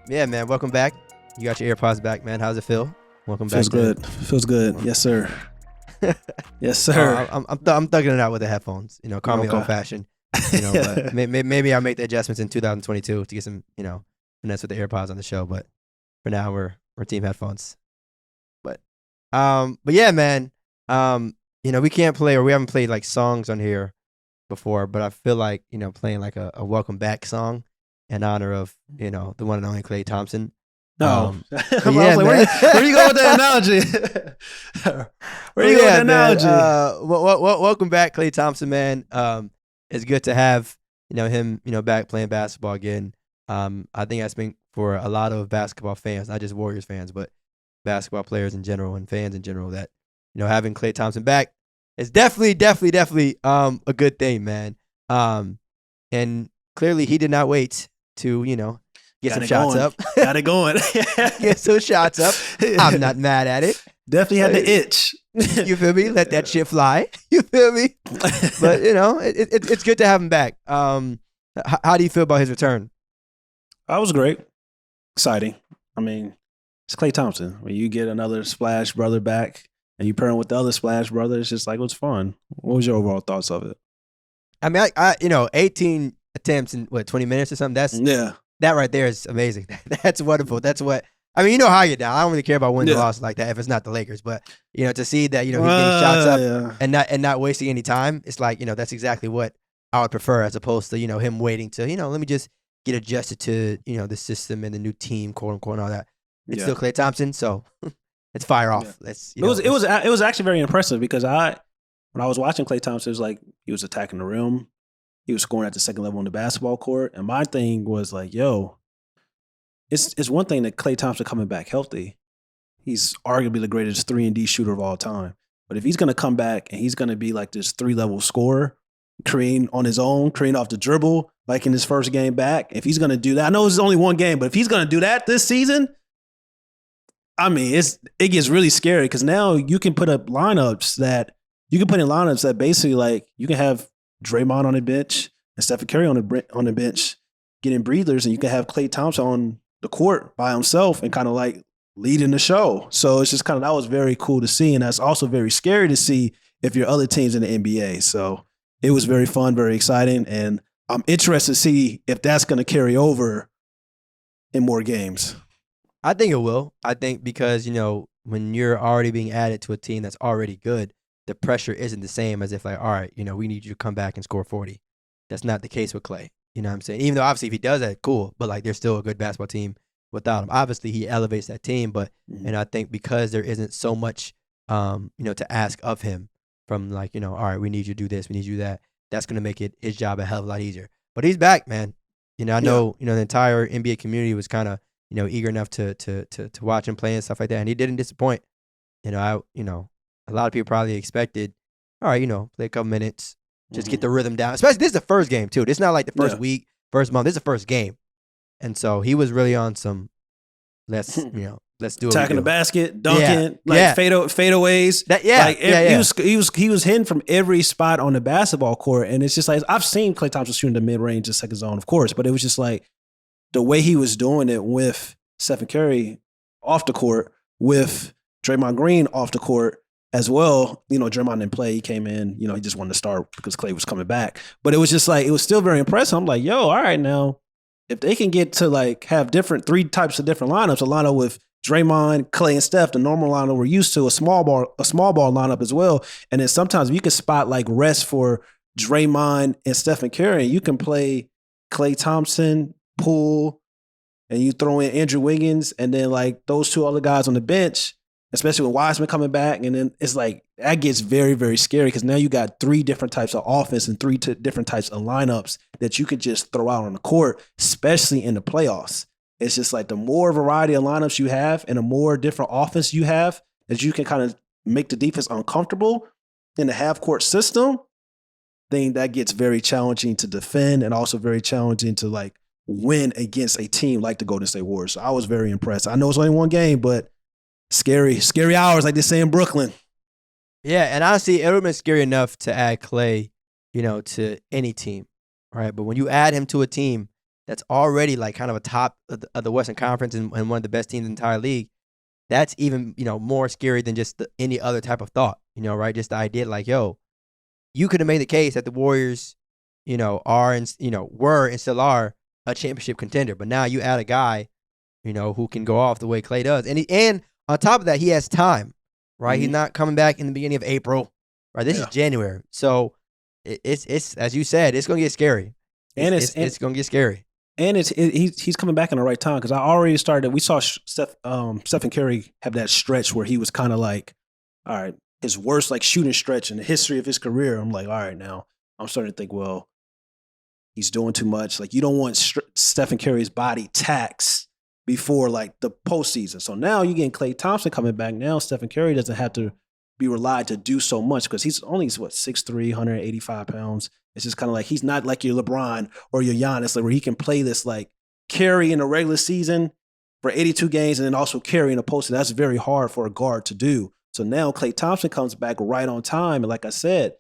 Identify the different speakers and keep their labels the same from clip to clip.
Speaker 1: Yeah, man. Welcome back. You got your AirPods back, man. How's it feel? Welcome back.
Speaker 2: Feels good. Feels good. Yes, sir. Yes, sir.
Speaker 1: I'm thugging it out with the headphones. You know, call me old fashioned. You know, but maybe I'll make the adjustments in 2022 to get some, finesse with the AirPods on the show. But for now, we're team headphones. But yeah, man. We can't play, or we haven't played like songs on here before. But I feel like playing like a welcome back song in honor of the one and only Klay Thompson.
Speaker 2: No.
Speaker 1: Yeah, where
Speaker 2: you go with that analogy? Where you go with that analogy?
Speaker 1: Welcome back, Klay Thompson, man. It's good to have him back playing basketball again. I think that's been for a lot of basketball fans, not just Warriors fans, but basketball players in general and fans in general, that having Klay Thompson back is definitely a good thing, man. And clearly he did not wait to get some shots up.
Speaker 2: Got it going.
Speaker 1: Get some shots up. I'm not mad at it.
Speaker 2: Definitely had the itch.
Speaker 1: You feel me? Let that shit fly. You feel me? But it's good to have him back. How do you feel about his return?
Speaker 2: That was great. Exciting. I mean, it's Klay Thompson. When you get another Splash brother back and you pair him with the other Splash brother, it's just like, it was fun. What was your overall thoughts of it?
Speaker 1: I mean, I 18 attempts in 20 minutes or something. That right there is amazing. That's wonderful. That's what I mean. You know how you down. I don't really care about wins and losses like that if it's not the Lakers. But to see that he's getting shots up and not wasting any time, it's like that's exactly what I would prefer, as opposed to him waiting to let me just get adjusted to the system and the new team, quote unquote, and all that. It's still Klay Thompson, so let's fire off.
Speaker 2: It was actually very impressive, because when I was watching Klay Thompson, it was like he was attacking the rim. He was scoring at the second level on the basketball court. And my thing was like, it's one thing that Klay Thompson coming back healthy. He's arguably the greatest 3-and-D shooter of all time. But if he's going to come back and he's going to be like this 3-level scorer, creating on his own, creating off the dribble, like in his first game back, if he's going to do that, I know it's only one game, but if he's going to do that this season, I mean, it gets really scary, because now you can put up lineups that basically, like, you can have Draymond on the bench and Stephen Curry on the bench getting breathers, and you can have Klay Thompson on the court by himself and kind of like leading the show. So it's just that was very cool to see, and that's also very scary to see if your other teams in the NBA. So it was very fun, very exciting, and I'm interested to see if that's going to carry over in more games.
Speaker 1: I think it will. I think because when you're already being added to a team that's already good, the pressure isn't the same as if, like, all right, we need you to come back and score 40. That's not the case with Klay. You know what I'm saying? Even though obviously if he does that, cool. But like, they're still a good basketball team without him. Obviously he elevates that team, but I think because there isn't so much, to ask of him from, like, all right, we need you to do this, we need you to do that. That's going to make his job a hell of a lot easier. But he's back, man. I know, the entire NBA community was kind of, eager enough to watch him play and stuff like that. And he didn't disappoint. A lot of people probably expected, all right, play a couple minutes, just get the rhythm down. Especially, this is the first game, too. This is not like the first week, first month. This is the first game. And so he was really on some, let's do it.
Speaker 2: Attacking the basket, dunking, fadeaways. He was hitting from every spot on the basketball court. And it's just like, I've seen Klay Thompson shooting the mid-range and second zone, of course, but it was just like the way he was doing it with Stephen Curry off the court, with Draymond Green off the court as well. Draymond didn't play. He came in, he just wanted to start because Klay was coming back. But it was just like, it was still very impressive. I'm like, all right, now, if they can get to like have three types of different lineups, a lineup with Draymond, Klay, and Steph, the normal lineup we're used to, a small ball lineup as well. And then sometimes you can spot like rest for Draymond and Stephen Curry. You can play Klay Thompson, Poole, and you throw in Andrew Wiggins, and then like those two other guys on the bench, especially with Wiseman coming back. And then it's like, that gets very, very scary, because now you got 3 different types of offense and 3 different types of lineups that you could just throw out on the court, especially in the playoffs. It's just like the more variety of lineups you have and the more different offense you have, that you can kind of make the defense uncomfortable in the half-court system, then that gets very challenging to defend, and also very challenging to like win against a team like the Golden State Warriors. So I was very impressed. I know it's only one game, but scary hours, like they say in Brooklyn.
Speaker 1: Yeah, and honestly, it would have been scary enough to add Klay, to any team, right? But when you add him to a team that's already like kind of a top of the Western Conference and one of the best teams in the entire league, that's even, more scary than just any other type of thought, right? Just the idea like, yo, you could have made the case that the Warriors, are and, were and still are a championship contender. But now you add a guy, who can go off the way Klay does. And on top of that, he has time, right?
Speaker 2: Mm-hmm.
Speaker 1: He's not coming back in the beginning of April, right? This is January. So it's as you said, it's going to get scary. It's going to get scary.
Speaker 2: And he's coming back in the right time because I already started. We saw Stephen Curry have that stretch where he was kind of like, all right, his worst like shooting stretch in the history of his career. I'm like, all right, now I'm starting to think, well, he's doing too much. Like you don't want Stephen Curry's body taxed before like the postseason. So now you're getting Klay Thompson coming back. Now Stephen Curry doesn't have to be relied to do so much because he's only 6'3", 185 pounds. It's just kind of like he's not like your LeBron or your Giannis, like where he can play this like carry in the regular season for 82 games and then also carry in a postseason. That's very hard for a guard to do. So now Klay Thompson comes back right on time. And like I said,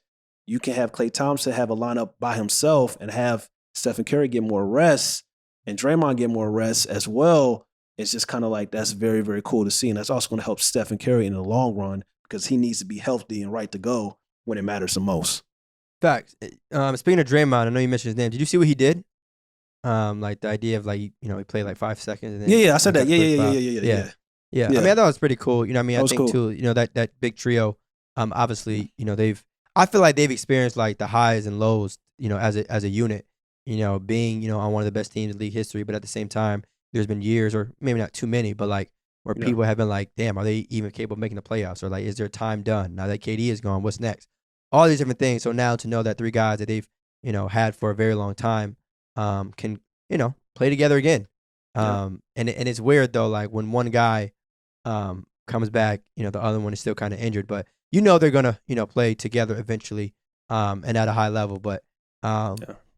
Speaker 2: you can have Klay Thompson have a lineup by himself and have Stephen Curry get more rest and Draymond get more rest as well. It's just kind of like that's very, very cool to see. And that's also going to help Stephen Curry in the long run because he needs to be healthy and right to go when it matters the most.
Speaker 1: Facts. Speaking of Draymond, I know you mentioned his name. Did you see what he did? Like the idea of like, he played like 5 seconds. And then
Speaker 2: I said that. Yeah.
Speaker 1: I mean, I thought it was pretty cool. I think
Speaker 2: cool.
Speaker 1: too, that big trio, obviously, I feel like they've experienced like the highs and lows, as a unit, being, on one of the best teams in league history. But at the same time, there's been years, or maybe not too many, but like where people have been like, damn, are they even capable of making the playoffs? Or like, is their time done? Now that KD is gone, what's next? All these different things. So now to know that 3 guys that they've, had for a very long time, can, play together again. And it's weird though, like when one guy comes back, the other one is still kind of injured, but they're gonna, play together eventually, and at a high level. But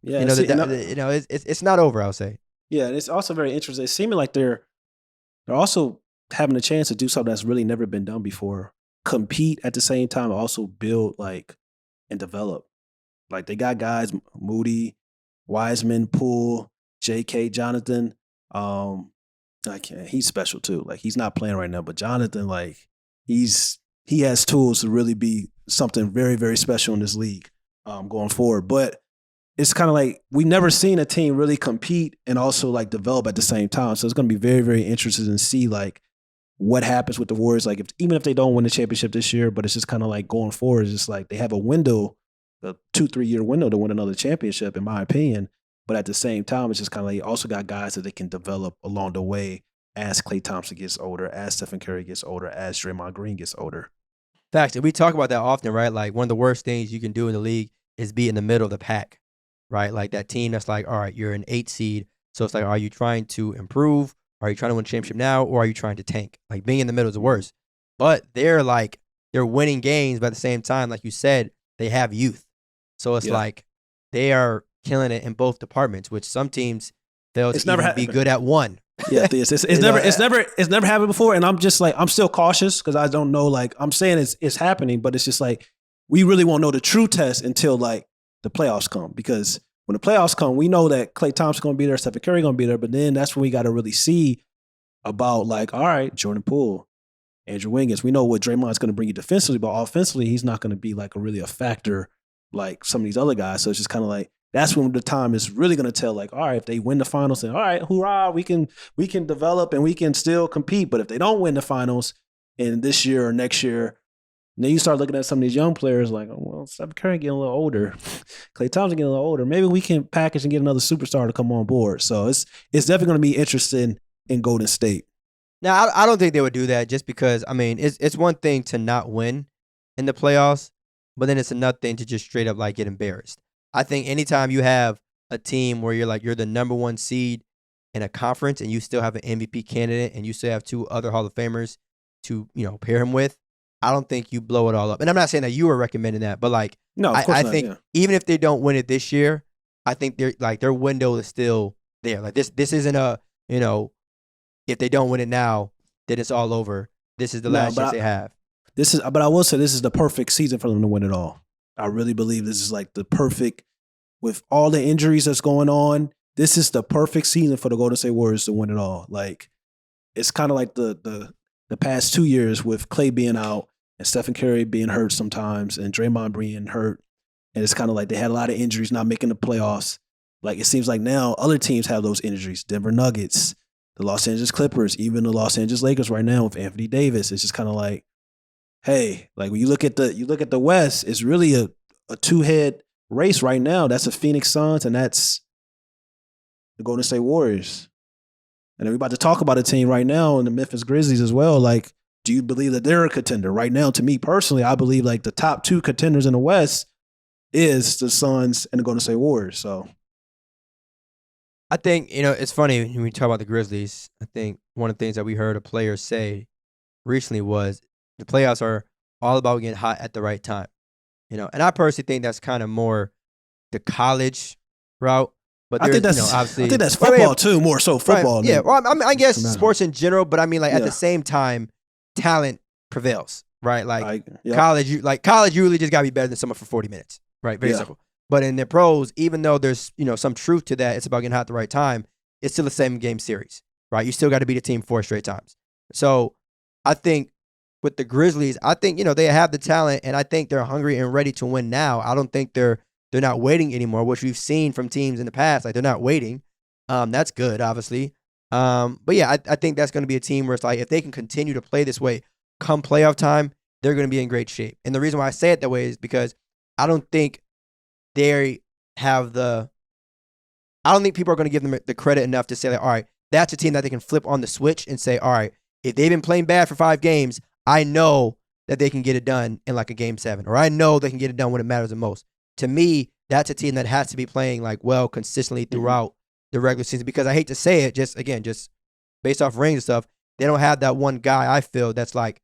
Speaker 1: it's not over, I'll say.
Speaker 2: Yeah, and it's also very interesting. It's seeming like they're also having a chance to do something that's really never been done before. Compete at the same time, also build like and develop. Like they got guys Moody, Wiseman, Poole, J.K. Jonathan. He's special too. Like he's not playing right now, but Jonathan, like he has tools to really be something very, very special in this league going forward. But it's kind of like we've never seen a team really compete and also like develop at the same time. So it's going to be very, very interesting to see like what happens with the Warriors. Like even if they don't win the championship this year, but it's just kind of like going forward, it's just like they have a window, a 2-3 year window to win another championship, in my opinion. But at the same time, it's just kind of like you also got guys that they can develop along the way as Klay Thompson gets older, as Stephen Curry gets older, as Draymond Green gets older.
Speaker 1: Facts. And we talk about that often, right? Like one of the worst things you can do in the league is be in the middle of the pack, right? Like that team that's like, all right, you're an 8 seed. So it's like, are you trying to improve? Are you trying to win a championship now? Or are you trying to tank? Like being in the middle is the worst. But they're winning games, but at the same time, like you said, they have youth. So it's like they are killing it in both departments, which some teams fail to even be good at one.
Speaker 2: Yeah, it's never happened before, and I'm just like I'm still cautious because I don't know. Like I'm saying, it's happening, but it's just like we really won't know the true test until like the playoffs come. Because when the playoffs come, we know that Klay Thompson's going to be there, Stephen Curry going to be there, but then that's when we got to really see about like, all right, Jordan Poole, Andrew Wiggins. We know what Draymond's going to bring you defensively, but offensively, he's not going to be like a factor like some of these other guys. So it's just kind of like. That's when the time is really going to tell, like, all right, if they win the finals, then all right, hoorah, we can develop and we can still compete. But if they don't win the finals in this year or next year, then you start looking at some of these young players like, oh, well, Stephen Curry getting a little older, Klay Thompson getting a little older. Maybe we can package and get another superstar to come on board. So it's definitely going to be interesting in Golden State.
Speaker 1: Now, I don't think they would do that just because, I mean, it's one thing to not win in the playoffs, but then it's another thing to just straight up like get embarrassed. I think anytime you have a team where you're the number 1 seed in a conference and you still have an MVP candidate and you still have 2 other Hall of Famers to, pair him with, I don't think you blow it all up. And I'm not saying that you were recommending that, but like,
Speaker 2: no, of course
Speaker 1: I
Speaker 2: not,
Speaker 1: think even if they don't win it this year, I think their window is still there. Like this isn't if they don't win it now, then it's all over. This is the last chance they have.
Speaker 2: But I will say this is the perfect season for them to win it all. I really believe this is like the perfect, with all the injuries that's going on this is the perfect season for the Golden State Warriors to win it all. Like, it's kind of like the past 2 years with Klay being out and Stephen Curry being hurt sometimes and Draymond being hurt. And it's kind of like they had a lot of injuries not making the playoffs. Like, it seems like now other teams have those injuries. Denver Nuggets, the Los Angeles Clippers, even the Los Angeles Lakers right now with Anthony Davis. It's just kind of like, hey, like when you look at the West, it's really a two-head race right now. That's the Phoenix Suns and that's the Golden State Warriors. And then we're about to talk about a team right now in the Memphis Grizzlies as well. Like, do you believe that they're a contender? Right now, to me personally, I believe like the top two contenders in the West is the Suns and the Golden State Warriors. So
Speaker 1: I think, it's funny when we talk about the Grizzlies. I think one of the things that we heard a player say recently was the playoffs are all about getting hot at the right time. And I personally think that's kind of more the college route. But
Speaker 2: I think that's
Speaker 1: obviously,
Speaker 2: I think that's football too, more so football.
Speaker 1: Right, yeah, well, I guess
Speaker 2: Matter.
Speaker 1: sports in general, but I mean, like at the same time, talent prevails, right? Like college, college, you really just gotta be better than someone for 40 minutes, right? Very simple. But in the pros, even though there's some truth to that, it's about getting hot at the right time. It's still the same game series, right? You still got to beat a team 4 straight times. So I think with the Grizzlies, I think they have the talent, and I think they're hungry and ready to win now. I don't think they're not waiting anymore, which we've seen from teams in the past. Like, they're not waiting. That's good, obviously. But yeah, I think that's going to be a team where it's like, if they can continue to play this way come playoff time, they're going to be in great shape. And the reason why I say it that way is because I don't think they have I don't think people are going to give them the credit enough to say, like, all right, that's a team that they can flip on the switch and say, all right, if they've been playing bad for 5 games, I know that they can get it done in like a game 7, or I know they can get it done when it matters the most. To me, that's a team that has to be playing like well consistently throughout the regular season, because I hate to say it, just based off rings and stuff, they don't have that one guy I feel that's like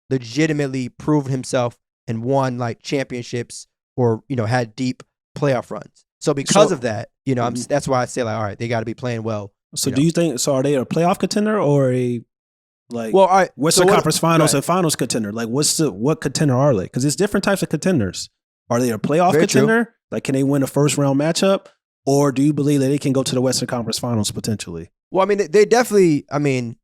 Speaker 1: legitimately proven himself and won like championships or had deep playoff runs. So because of that, that's why I say, like, all right, they got to be playing well.
Speaker 2: So do you think? So are they a playoff contender or a Western Conference Finals and Finals contender? Like, what contender are they? Because it's different types of contenders. Are they a playoff contender? True. Like, can they win a first round matchup, or do you believe that they can go to the Western Conference Finals potentially?
Speaker 1: Well, I mean, they definitely. I mean,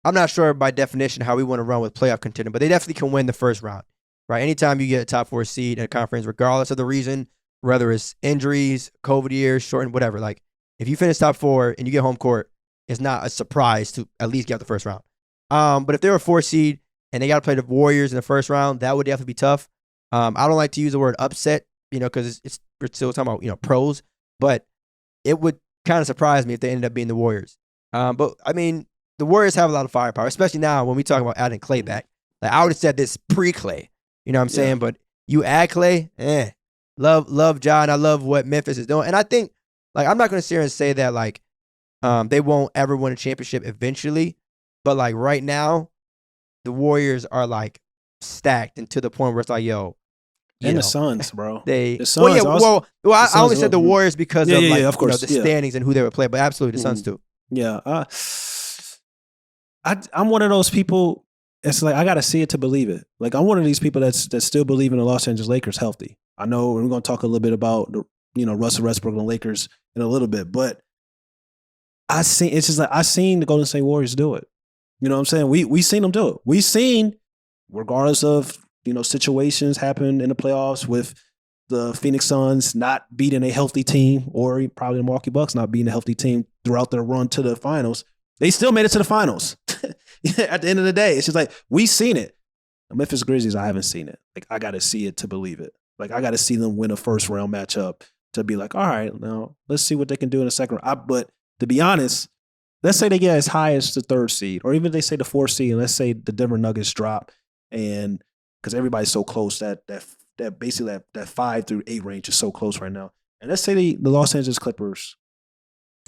Speaker 1: I'm not sure by definition how we want to run with playoff contender, but they definitely can win the first round, right? Anytime you get a top 4 seed in a conference, regardless of the reason, whether it's injuries, COVID years, shortened, whatever. Like, if you finish top 4 and you get home court, it's not a surprise to at least get out the first round. But if they're a 4 seed and they got to play the Warriors in the first round, that would definitely be tough. I don't like to use the word upset, because we're still talking about, pros, but it would kind of surprise me if they ended up being the Warriors. But I mean, the Warriors have a lot of firepower, especially now when we talk about adding Klay back. Like, I would have said this pre-Klay, you know what I'm saying? But you add Klay, love Ja, and I love what Memphis is doing. And I think, like, I'm not going to sit here and say that, like, they won't ever win a championship eventually, but like right now, the Warriors are like stacked and to the point where it's like, yo.
Speaker 2: And the Suns, bro.
Speaker 1: The Suns I only said the Warriors because of course, the standings and who they would play, but absolutely the Suns too.
Speaker 2: Yeah. I'm one of those people, it's like I got to see it to believe it. Like, I'm one of these people that's still believe in the Los Angeles Lakers healthy. I know we're going to talk a little bit about Russell Westbrook and the Lakers in a little bit, but I seen the Golden State Warriors do it. You know what I'm saying? We seen them do it. We seen, regardless of situations happen in the playoffs with the Phoenix Suns not beating a healthy team, or probably the Milwaukee Bucks not beating a healthy team throughout their run to the finals. They still made it to the finals. At the end of the day, it's just like, we seen it. The Memphis Grizzlies, I haven't seen it. Like, I got to see it to believe it. Like, I got to see them win a first round matchup to be like, all right, now let's see what they can do in the second round. But to be honest, let's say they get as high as the 3rd seed, or even they say the 4th seed, and let's say the Denver Nuggets drop, and because everybody's so close that basically that 5 through 8 range is so close right now. And let's say the Los Angeles Clippers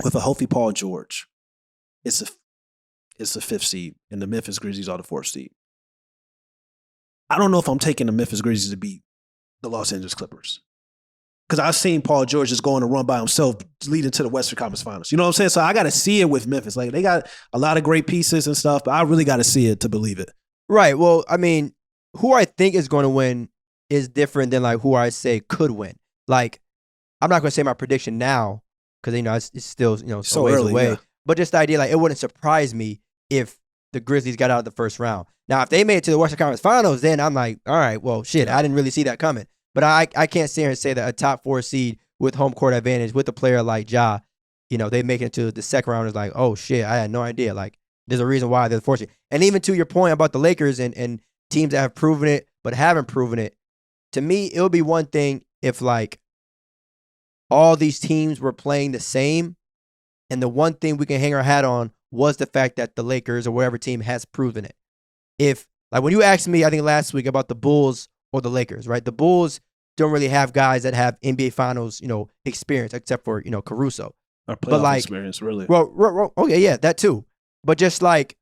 Speaker 2: with a healthy Paul George, it's the 5th seed, and the Memphis Grizzlies are the 4th seed. I don't know if I'm taking the Memphis Grizzlies to beat the Los Angeles Clippers, because I've seen Paul George just going to run by himself leading to the Western Conference Finals. You know what I'm saying? So I got to see it with Memphis. Like, they got a lot of great pieces and stuff, but I really got to see it to believe it.
Speaker 1: Right. Well, I mean, who I think is going to win is different than like who I say could win. Like, I'm not going to say my prediction now, because it's still
Speaker 2: So
Speaker 1: a ways
Speaker 2: early,
Speaker 1: away.
Speaker 2: yeah.
Speaker 1: But just the idea, like, it wouldn't surprise me if the Grizzlies got out of the first round. Now, if they made it to the Western Conference Finals, then I'm like, all right, well, shit, I didn't really see that coming. But I can't sit here and say that a top 4 seed with home court advantage with a player like Ja, they make it to the second round is like, oh shit, I had no idea. Like, there's a reason why they're fortunate. And even to your point about the Lakers and teams that have proven it but haven't proven it, to me, it would be one thing if like all these teams were playing the same, and the one thing we can hang our hat on was the fact that the Lakers or whatever team has proven it. If, like, when you asked me, I think last week about the Bulls or the Lakers, right? The Bulls don't really have guys that have NBA Finals, experience except for, Caruso.
Speaker 2: Or playoff experience, really.
Speaker 1: Well, okay, yeah, that too. But just like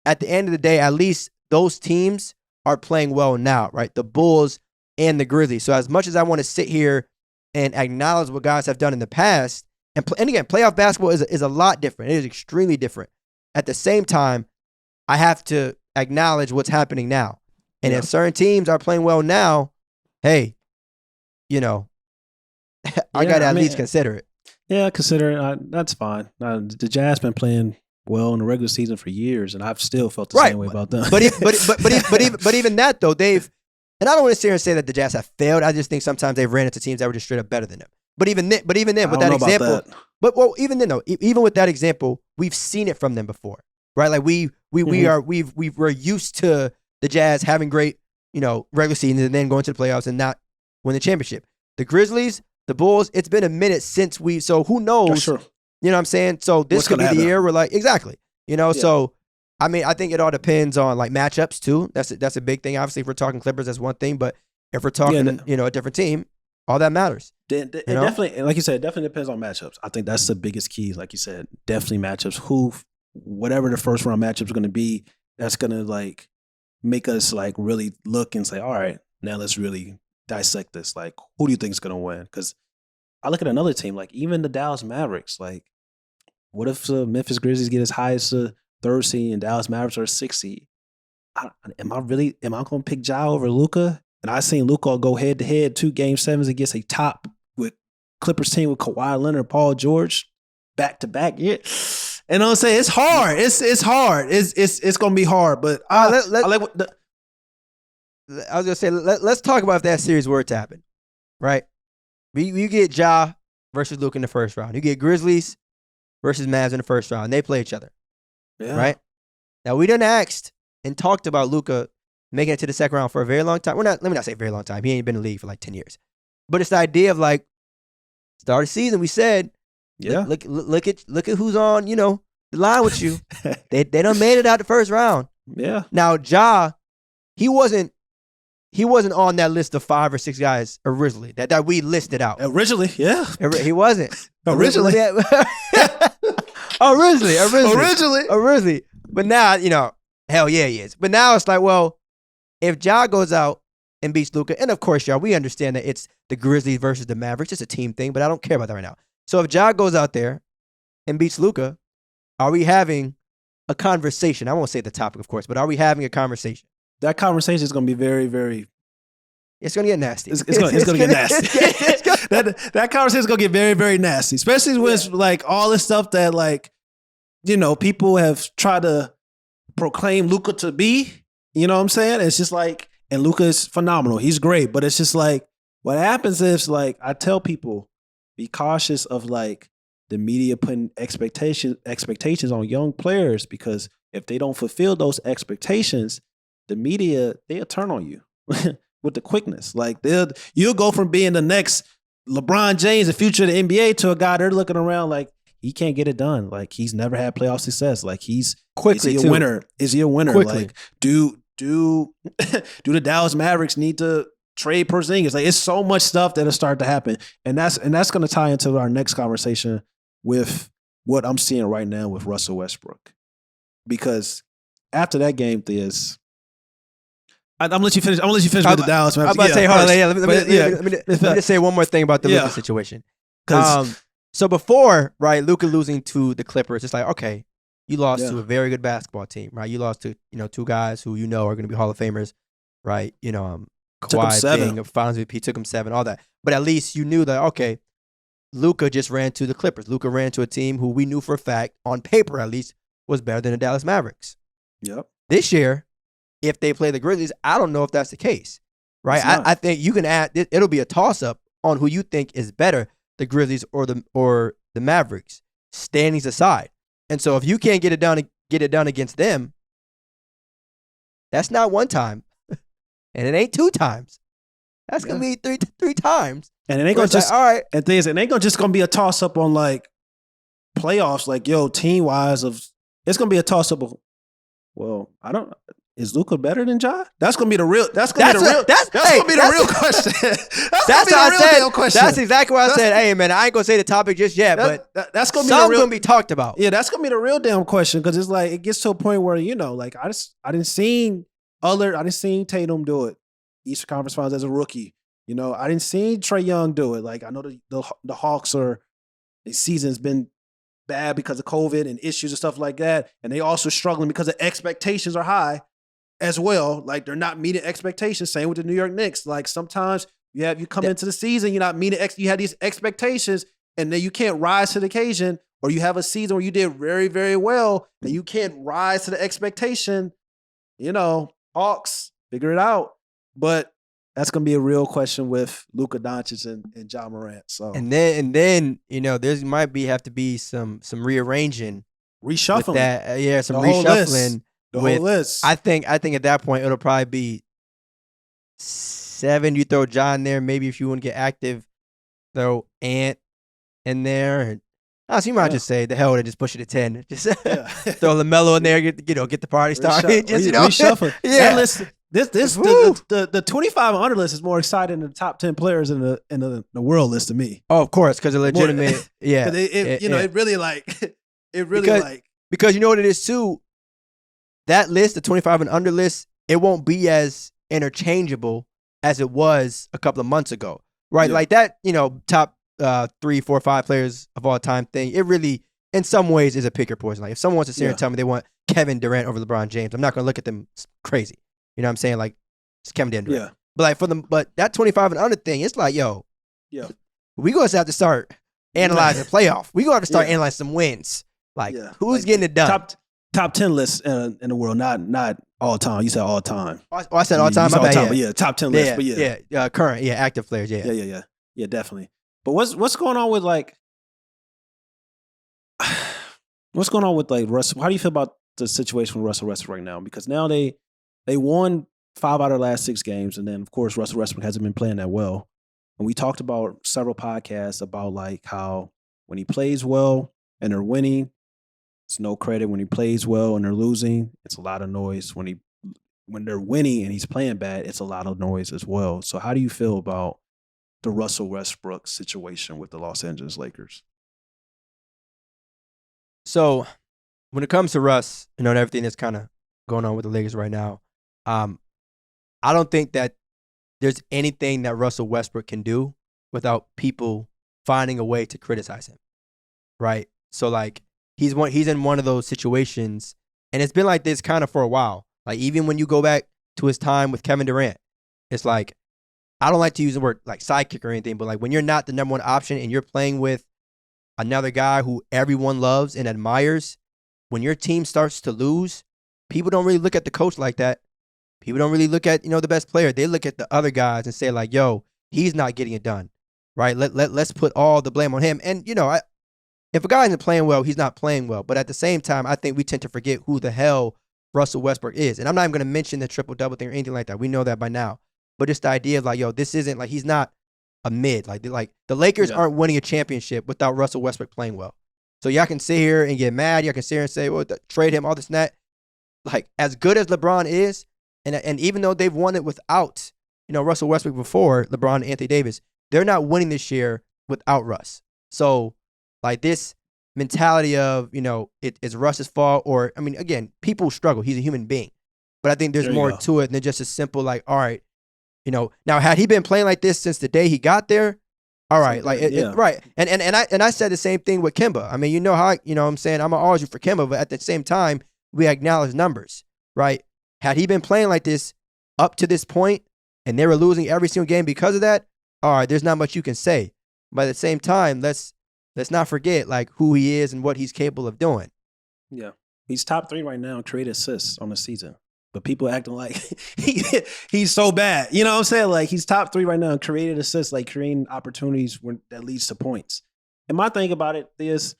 Speaker 1: at the end of the day, at least those teams are playing well now, right? The Bulls and the Grizzlies. So as much as I want to sit here and acknowledge what guys have done in the past, and again, playoff basketball is a lot different. It is extremely different. At the same time, I have to acknowledge what's happening now. And if certain teams are playing well now, hey, I got to at least consider it.
Speaker 2: Yeah, consider it. That's fine. The Jazz been playing well in the regular season for years, and I've still felt the same way about them.
Speaker 1: But even that though, and I don't want to sit here and say that the Jazz have failed. I just think sometimes they've ran into teams that were just straight up better than them. But even then, with that example, even then though, even with that example, we've seen it from them before, right? Like we're used to the Jazz having great, regular seasons and then going to the playoffs and not win the championship. The Grizzlies, the Bulls, it's been a minute since so who knows?
Speaker 2: Sure.
Speaker 1: You know what I'm saying? So this could be the year we're like, exactly. So I mean, I think it all depends on like matchups too. That's a big thing. Obviously, if we're talking Clippers, that's one thing. But if we're talking, a different team, all that matters.
Speaker 2: It definitely, like you said, it definitely depends on matchups. I think that's the biggest key. Like you said, definitely matchups. Whatever the first round matchup is going to be, that's going to like make us like really look and say, all right, now let's really dissect this. Like, who do you think is going to win? Because I look at another team, like even the Dallas Mavericks. Like, what if the Memphis Grizzlies get as high as the 3rd seed and Dallas Mavericks are a 6th seed? Am I going to pick Ja over Luka? And I seen Luka go head to head 2 Game 7s against a top with Clippers team with Kawhi Leonard, Paul George, back to back. Yeah, and I'm saying it's hard. It's hard. It's going to be hard. But I was
Speaker 1: gonna say let's talk about if that series were to happen, right? You get Ja versus Luka in the first round. You get Grizzlies versus Mavs in the first round. And they play each other, right? Now we done asked and talked about Luka making it to the second round for a very long time. Let me not say very long time. He ain't been in the league for like 10 years. But it's the idea of like start of the season. We said, look at who's on, the line with you. they done made it out the first round.
Speaker 2: Yeah.
Speaker 1: Now Ja, he wasn't on that list of 5 or 6 guys originally that we listed out.
Speaker 2: Originally, yeah.
Speaker 1: He wasn't.
Speaker 2: Originally.
Speaker 1: Originally. But now, hell yeah, he is. But now it's like, well, if Ja goes out and beats Luka, and of course, y'all, we understand that it's the Grizzlies versus the Mavericks. It's a team thing, but I don't care about that right now. So if Ja goes out there and beats Luka, are we having a conversation? I won't say the topic, of course, but are we having a conversation?
Speaker 2: That conversation is going to be very, very...
Speaker 1: It's going to get nasty.
Speaker 2: It's going to get nasty. That conversation is going to get very, very nasty, especially with like all this stuff that like, people have tried to proclaim Luka to be. You know what I'm saying? It's just like, and Luka is phenomenal. He's great, but it's just like, what happens is like, I tell people, be cautious of like the media putting expectations on young players, because if they don't fulfill those expectations, the media, they'll turn on you with the quickness. Like you'll go from being the next LeBron James, the future of the NBA, to a guy they're looking around like, he can't get it done. Like he's never had playoff success. Like is he a winner? Is he a winner?
Speaker 1: Quickly.
Speaker 2: Like do the Dallas Mavericks need to trade Porzingis? Like it's so much stuff that'll start to happen. And that's going to tie into our next conversation with what I'm seeing right now with Russell Westbrook. Because after that game, I'm gonna let you finish. with the Dallas Mavericks.
Speaker 1: I'm about to say, hold on. Let me just say one more thing about the Luka situation. So before, right, Luka losing to the Clippers, it's like, okay, you lost to a very good basketball team, right? You lost to 2 guys who are going to be Hall of Famers, right? Kawhi being a Finals MVP, took him 7, all that. But at least you knew that, okay, Luka just ran to the Clippers. Luka ran to a team who we knew for a fact, on paper at least, was better than the Dallas Mavericks.
Speaker 2: Yep.
Speaker 1: This year, if they play the Grizzlies, I don't know if that's the case, right? I think you can add. It'll be a toss-up on who you think is better, the Grizzlies or the Mavericks, standings aside. And so if you can't get it done against them, that's not one time, and it ain't two times. That's gonna be three times.
Speaker 2: And it ain't gonna just
Speaker 1: all right.
Speaker 2: And things, it ain't gonna be a toss up on like playoffs, like team wise it's gonna be a toss up of, well, is Luka better than Ja? That's gonna be the real. That's gonna be the real question. That's
Speaker 1: what I said.
Speaker 2: Question.
Speaker 1: That's exactly what I said. Hey man, I ain't gonna say the topic just yet, but
Speaker 2: that's gonna be
Speaker 1: gonna be talked about.
Speaker 2: Yeah, that's gonna be the real damn question, because it's like it gets to a point where like I didn't seen Tatum do it, Eastern Conference Finals as a rookie. I didn't see Trae Young do it. Like I know the Hawks the season's been bad because of COVID and issues and stuff like that, and they also struggling because the expectations are high as well. Like they're not meeting expectations. Same with the New York Knicks. Like sometimes you come into the season, you're not meeting you had these expectations, and then you can't rise to the occasion, or you have a season where you did very, very well and you can't rise to the expectation. Hawks, figure it out. But that's gonna be a real question with Luka Doncic and Ja Morant. So
Speaker 1: and then there might have to be some rearranging,
Speaker 2: reshuffling.
Speaker 1: With that, some reshuffling.
Speaker 2: The whole list.
Speaker 1: I think at that point it'll probably be 7. You throw Ja in there. Maybe if you want to get active, throw Ant in there. And so you might just say the hell with it, just push it to 10. Just throw LaMelo in there. Get the party started.
Speaker 2: Reshuffle.
Speaker 1: Yeah.
Speaker 2: That list, the 25 and under list is more exciting than the top 10 players in the world list to me.
Speaker 1: Oh, of course, because they're legitimate. Yeah,
Speaker 2: it really
Speaker 1: because you know what it is too. That list, the 25 and under list, it won't be as interchangeable as it was a couple of months ago, right?
Speaker 2: Yeah.
Speaker 1: Like that, top 3, 4, 5 players of all time thing. It really, in some ways, is a pick your poison. Like if someone wants to sit here and tell me they want Kevin Durant over LeBron James, I'm not going to look at them crazy. You know what I'm saying? Like it's Kevin Durant.
Speaker 2: Yeah.
Speaker 1: But but that 25 and under thing, it's like, we going to have to start analyzing the playoff. We going to have to start analyzing some wins. Like who's getting it done?
Speaker 2: Top 10 lists in the world, not all time. You said all time.
Speaker 1: Oh, I said all time. My bad.
Speaker 2: But top 10 lists. But
Speaker 1: current, active players.
Speaker 2: Yeah, definitely. But what's going on with Russell? How do you feel about the situation with Russell Westbrook right now? Because now they won 5 out of the last 6 games, and then of course Russell Westbrook hasn't been playing that well. And we talked about several podcasts about like how when he plays well and they're winning, it's no credit. When he plays well and they're losing, it's a lot of noise. When they're winning and he's playing bad, it's a lot of noise as well. So how do you feel about the Russell Westbrook situation with the Los Angeles Lakers?
Speaker 1: So when it comes to Russ, and everything that's kind of going on with the Lakers right now, I don't think that there's anything that Russell Westbrook can do without people finding a way to criticize him, right? So like he's in one of those situations, and it's been like this kind of for a while. Like even when you go back to his time with Kevin Durant, it's like, I don't like to use the word like sidekick or anything, but like when you're not the number one option and you're playing with another guy who everyone loves and admires, when your team starts to lose, people don't really look at the coach like that. People don't really look at, the best player. They look at the other guys and say like, yo, he's not getting it done, right? Let's put all the blame on him. And, if a guy isn't playing well, he's not playing well. But at the same time, I think we tend to forget who the hell Russell Westbrook is. And I'm not even going to mention the triple-double thing or anything like that. We know that by now. But just the idea of like, yo, this isn't like, he's not a mid. Like the Lakers aren't winning a championship without Russell Westbrook playing well. So y'all can sit here and get mad. Y'all can sit here and say, well, trade him, all this and that. Like as good as LeBron is, and even though they've won it without, Russell Westbrook before, LeBron and Anthony Davis, they're not winning this year without Russ. So like this mentality of, it's Russ's fault, or, I mean, again, people struggle. He's a human being. But I think there's more to it than just a simple like, all right, now had he been playing like this since the day he got there, all right, right. And I said the same thing with Kemba. I mean, you know how, I'm saying I'm going to argue for Kemba, but at the same time, we acknowledge numbers, right? Had he been playing like this up to this point and they were losing every single game because of that, all right, there's not much you can say. But at the same time, let's not forget like who he is and what he's capable of doing.
Speaker 2: Yeah. He's top 3 right now in created assists on the season. But people acting like he's so bad. You know what I'm saying? Like he's top 3 right now in created assists, like creating opportunities that leads to points. And my thing about it is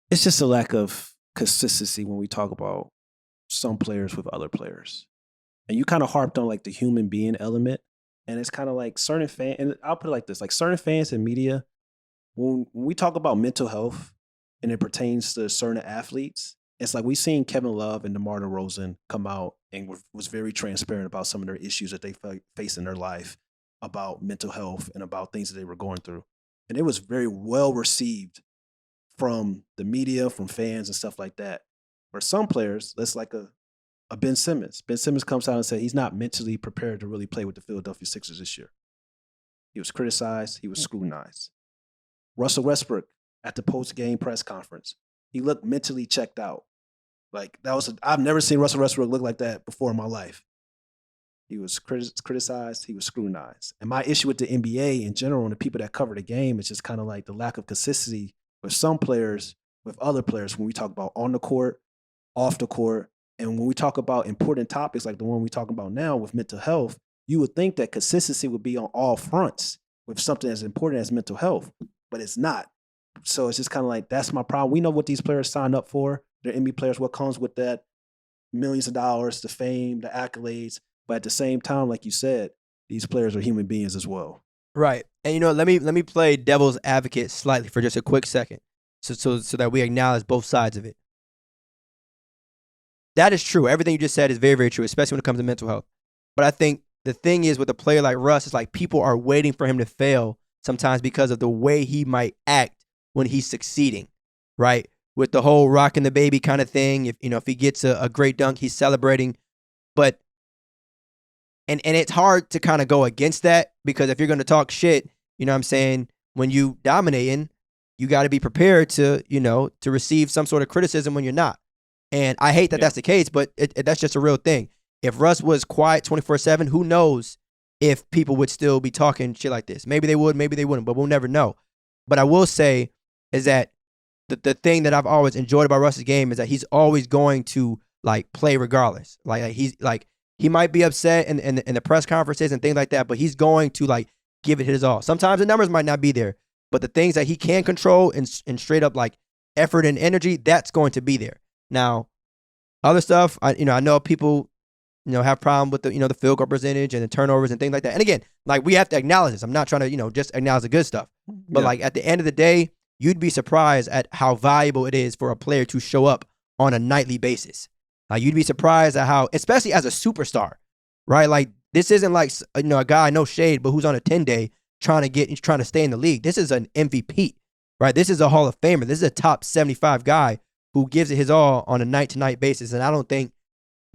Speaker 2: it's just a lack of consistency when we talk about some players with other players. And you kind of harped on like the human being element. And it's kind of like certain fans, and I'll put it like this, like certain fans and media, when we talk about mental health and it pertains to certain athletes, it's like we've seen Kevin Love and DeMar DeRozan come out and was very transparent about some of their issues that they face in their life, about mental health and about things that they were going through. And it was very well received from the media, from fans and stuff like that. For some players, that's like a Ben Simmons. Ben Simmons comes out and said he's not mentally prepared to really play with the Philadelphia Sixers this year. He was criticized. He was scrutinized. Russell Westbrook at the post-game press conference, he looked mentally checked out. Like I've never seen Russell Westbrook look like that before in my life. He was criticized. He was scrutinized. And my issue with the NBA in general and the people that cover the game is just kind of like the lack of consistency with some players, with other players when we talk about on the court, off the court. And when we talk about important topics like the one we're talking about now with mental health, you would think that consistency would be on all fronts with something as important as mental health, but it's not. So it's just kind of like, that's my problem. We know what these players signed up for. They're NBA players, what comes with that, millions of dollars, the fame, the accolades. But at the same time, like you said, these players are human beings as well.
Speaker 1: Right. And let me play devil's advocate slightly for just a quick second so that we acknowledge both sides of it. That is true. Everything you just said is very, very true, especially when it comes to mental health. But I think the thing is with a player like Russ, it's like people are waiting for him to fail sometimes because of the way he might act when he's succeeding, right? With the whole rocking the baby kind of thing. If he gets a great dunk, he's celebrating. But and it's hard to kind of go against that because if you're going to talk shit, you know what I'm saying, when you dominating, you got to be prepared to, to receive some sort of criticism when you're not. And I hate that that's the case, but that's just a real thing. If Russ was quiet 24/7, who knows if people would still be talking shit like this. Maybe they would, maybe they wouldn't, but we'll never know. But I will say is that the thing that I've always enjoyed about Russ's game is that he's always going to like play regardless. Like he's like he might be upset in the press conferences and things like that, but he's going to like give it his all. Sometimes the numbers might not be there, but the things that he can control and straight up like effort and energy, that's going to be there. Now, other stuff, I know people, have problem with the field goal percentage and the turnovers and things like that. And again, like we have to acknowledge this. I'm not trying to, just acknowledge the good stuff. But like at the end of the day, you'd be surprised at how valuable it is for a player to show up on a nightly basis. You'd be surprised at how, especially as a superstar, right? Like this isn't like, a guy, no shade, but who's on a 10-day trying to stay in the league. This is an MVP, right? This is a Hall of Famer. This is a top 75 guy who gives it his all on a night-to-night basis. And I don't think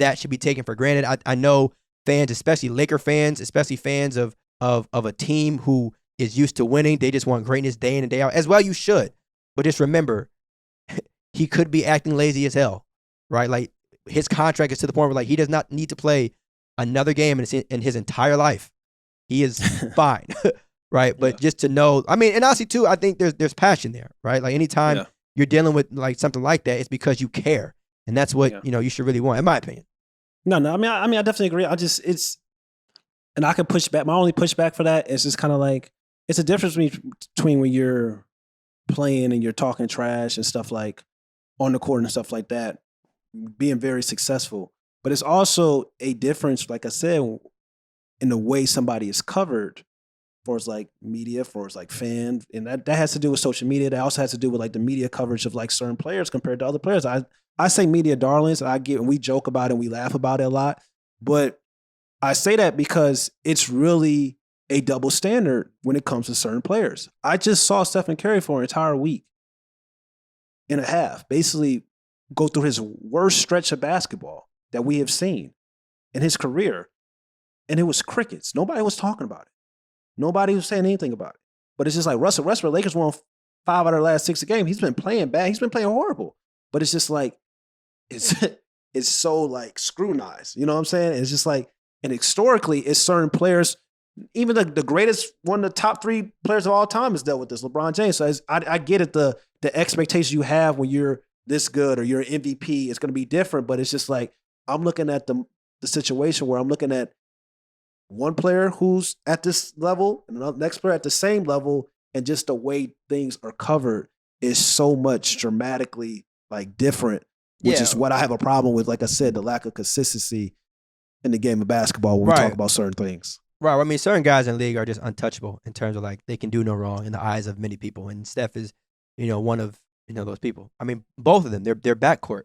Speaker 1: that should be taken for granted. I know fans, especially Laker fans, especially fans of a team who is used to winning, they just want greatness day in and day out. As well, you should. But just remember, he could be acting lazy as hell, right? Like, his contract is to the point where, like, he does not need to play another game in his entire life. He is fine, right? But just to know, I mean, and honestly, too, I think there's passion there, right? Like, anytime you're dealing with like something like that, it's because you care, and that's what you should really want, in my opinion.
Speaker 2: No, I mean, I definitely agree. And I can push back. My only pushback for that is just kind of like it's a difference between when you're playing and you're talking trash and stuff like on the court and stuff like that, being very successful. But it's also a difference, like I said, in the way somebody is covered. For as like media, for as like fans, and that has to do with social media. That also has to do with like the media coverage of like certain players compared to other players. I say media darlings. We joke about it and we laugh about it a lot, but I say that because it's really a double standard when it comes to certain players. I just saw Stephen Curry for an entire week and a half, basically go through his worst stretch of basketball that we have seen in his career, and it was crickets. Nobody was talking about it. Nobody was saying anything about it. But it's just like Russell Westbrook, Lakers won 5 out of the last 6 games. He's been playing bad. He's been playing horrible. But it's just like, it's so like scrutinized. You know what I'm saying? It's just like, and historically, it's certain players even the greatest, one of the top 3 players of all time has dealt with this, LeBron James. So I get it, the expectation you have when you're this good or you're an MVP is going to be different, but it's just like I'm looking at the situation where I'm looking at one player who's at this level and the next player at the same level, and just the way things are covered is so much dramatically like different, which is what I have a problem with. Like I said, the lack of consistency in the game of basketball when we talk about certain things.
Speaker 1: Right. I mean, certain guys in the league are just untouchable in terms of like they can do no wrong in the eyes of many people, and Steph is, one of those people. I mean, both of them, their backcourt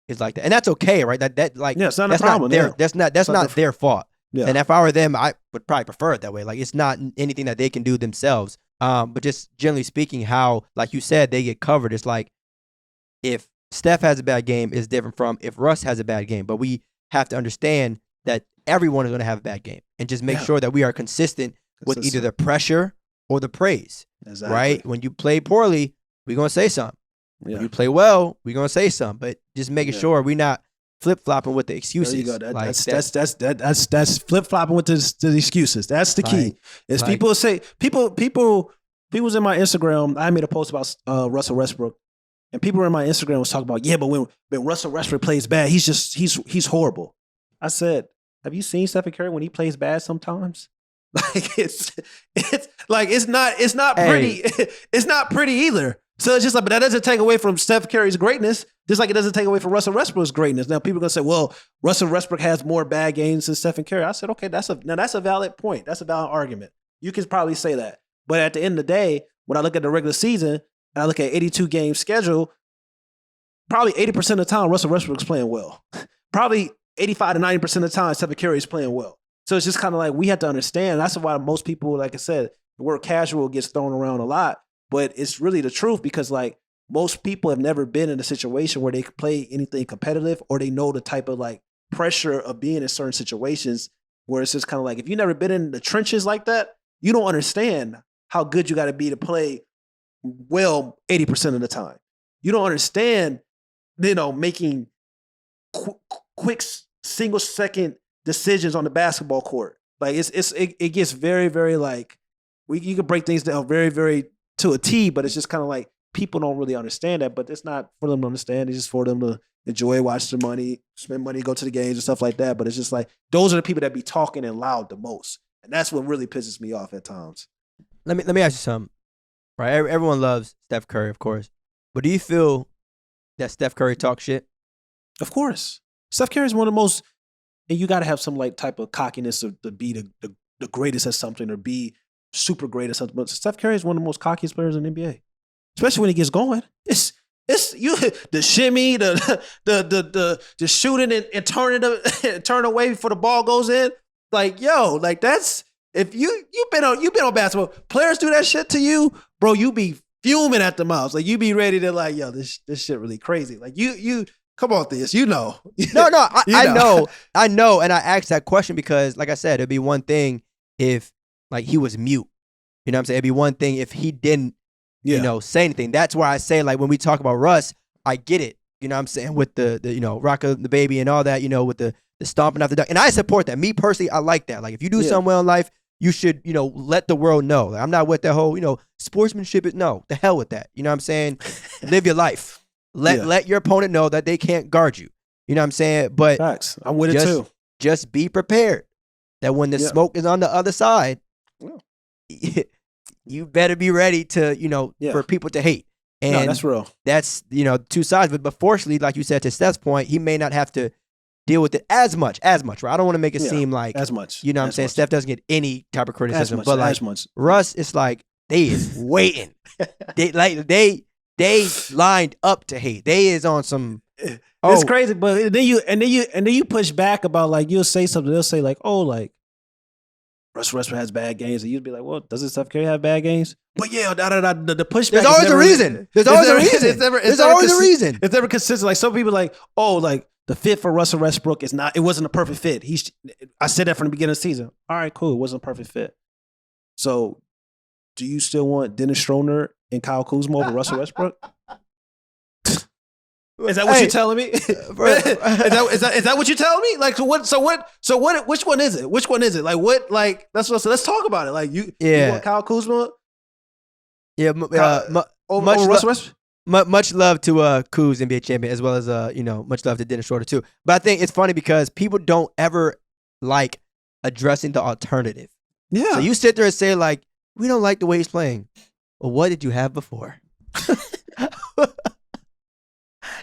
Speaker 1: is like that, and that's okay, right?
Speaker 2: It's not a problem.
Speaker 1: That's not their fault.
Speaker 2: Yeah.
Speaker 1: And if I were them, I would probably prefer it that way. Like it's not anything that they can do themselves. But just generally speaking, how, like you said, they get covered. It's like if Steph has a bad game, it's different from if Russ has a bad game. But we have to understand that everyone is going to have a bad game, and just make sure that we are consistent with either the pressure or the praise.
Speaker 2: Exactly.
Speaker 1: Right? When you play poorly, we're going to say something. Yeah. When you play well, we're going to say something. But just making sure we're not flip-flopping with the excuses.
Speaker 2: There you go. That's flip-flopping with the excuses. That's the key. Is people say people was in my Instagram. I made a post about Russell Westbrook, and people in my Instagram was talking about, but when Russell Westbrook plays bad, he's horrible. I said, have you seen Stephen Curry when he plays bad sometimes? Like it's not pretty. It's not pretty either. So it's just like, but that doesn't take away from Steph Curry's greatness, just like it doesn't take away from Russell Westbrook's greatness. Now people are gonna say, well, Russell Westbrook has more bad games than Stephen Curry. I said, okay, that's a valid point. That's a valid argument. You can probably say that. But at the end of the day, when I look at the regular season and I look at 82 game schedule, probably 80% of the time Russell Westbrook's playing well. Probably 85 to 90% of the time Stephen Curry is playing well. So it's just kind of like we have to understand. That's why most people, like I said, the word casual gets thrown around a lot. But it's really the truth, because like most people have never been in a situation where they could play anything competitive, or they know the type of like pressure of being in certain situations where it's just kind of like, if you've never been in the trenches like that, you don't understand how good you got to be to play well 80% of the time. You don't understand, making quick single second decisions on the basketball court. Like it gets very, very like you can break things down very, very to a T, but it's just kind of like people don't really understand that. But it's not for them to understand. It's just for them to enjoy, watch the money, spend money, go to the games and stuff like that. But it's just like those are the people that be talking and loud the most, and that's what really pisses me off at times.
Speaker 1: Let me ask you something. Right, everyone loves Steph Curry, of course, but do you feel that Steph Curry talks shit?
Speaker 2: Of course, Steph Curry is one of the most, and you got to have some like type of cockiness to be the greatest at something, or be super great at something. But Steph Curry is one of the most cockiest players in the NBA, especially when he gets going. It's you the shimmy, the shooting and turn away before the ball goes in. Like that's, if you've been on basketball, players do that shit to you, bro. You be fuming at the mouth. Like you be ready to like, this shit really crazy. Like you come on, this, No, I know, and I asked that question because, like I said, it'd be one thing if like he was mute. You know what I'm saying? It'd be one thing if he didn't, say anything. That's why I say, like, when we talk about Russ, I get it. You know what I'm saying? With the rock of the baby and all that, with the stomping off the duck. And I support that. Me personally, I like that. Like, if you do something well in life, you should, let the world know. Like, I'm not with that whole, sportsmanship is, no, the hell with that. You know what I'm saying? Live your life. Let your opponent know that they can't guard you. You know what I'm saying? But facts. I'm with it too.
Speaker 1: Just be prepared that when the smoke is on the other side, you better be ready to, for people to hate. And
Speaker 2: no, that's real.
Speaker 1: That's, two sides. But fortunately, like you said, to Steph's point, he may not have to deal with it as much, right? I don't want to make it seem like
Speaker 2: as much.
Speaker 1: You know what I'm saying?
Speaker 2: Much.
Speaker 1: Steph doesn't get any type of criticism.
Speaker 2: But like
Speaker 1: Russ, it's like they is waiting. they lined up to hate. They is on some.
Speaker 2: It's crazy, but then you push back about, like, you'll say something. They'll say like, like Russell Westbrook has bad games, and you'd be like, well, doesn't Steph Curry have bad games? But the pushback.
Speaker 1: There's always a reason. There's always a reason. There's always a reason.
Speaker 2: It's never consistent. Like, some people like, like the fit for Russell Westbrook is not. It wasn't a perfect fit. I said that from the beginning of the season. All right, cool. It wasn't a perfect fit. So, do you still want Dennis Schroeder and Kyle Kuzma over Russell Westbrook? Is that what you're telling me? is that what you're telling me? Like, so what? Which one is it? Which one is it? Like, what? Like, let's talk about it. Like, you want Kyle Kuzma?
Speaker 1: Yeah,
Speaker 2: over Russell Westbrook?
Speaker 1: Much love to Kuz, NBA champion, as well as much love to Dennis Schroeder too. But I think it's funny because people don't ever like addressing the alternative.
Speaker 2: Yeah.
Speaker 1: So you sit there and say like, we don't like the way he's playing. Well, what did you have before?